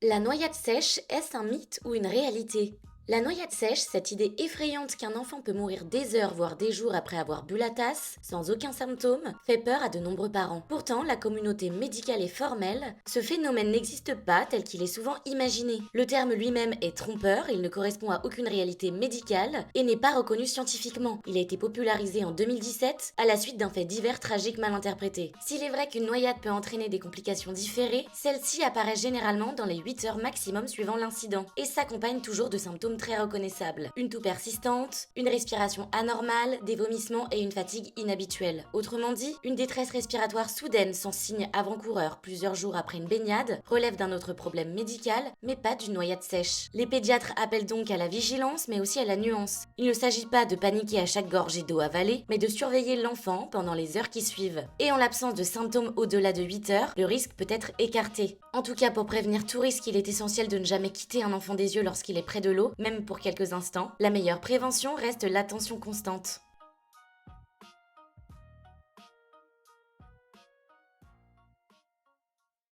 La noyade sèche, est-ce un mythe ou une réalité? La noyade sèche, cette idée effrayante qu'un enfant peut mourir des heures voire des jours après avoir bu la tasse, sans aucun symptôme, fait peur à de nombreux parents. Pourtant, la communauté médicale est formelle, ce phénomène n'existe pas tel qu'il est souvent imaginé. Le terme lui-même est trompeur, il ne correspond à aucune réalité médicale et n'est pas reconnu scientifiquement. Il a été popularisé en 2017 à la suite d'un fait divers tragique mal interprété. S'il est vrai qu'une noyade peut entraîner des complications différées, celle-ci apparaît généralement dans les 8 heures maximum suivant l'incident et s'accompagne toujours de symptômes très reconnaissables. Une toux persistante, une respiration anormale, des vomissements et une fatigue inhabituelle. Autrement dit, une détresse respiratoire soudaine sans signe avant-coureur plusieurs jours après une baignade relève d'un autre problème médical, mais pas d'une noyade sèche. Les pédiatres appellent donc à la vigilance, mais aussi à la nuance. Il ne s'agit pas de paniquer à chaque gorgée d'eau avalée, mais de surveiller l'enfant pendant les heures qui suivent. Et en l'absence de symptômes au-delà de 8 heures, le risque peut être écarté. En tout cas, pour prévenir tout risque, il est essentiel de ne jamais quitter un enfant des yeux lorsqu'il est près de l'eau, même pour quelques instants. La meilleure prévention reste l'attention constante.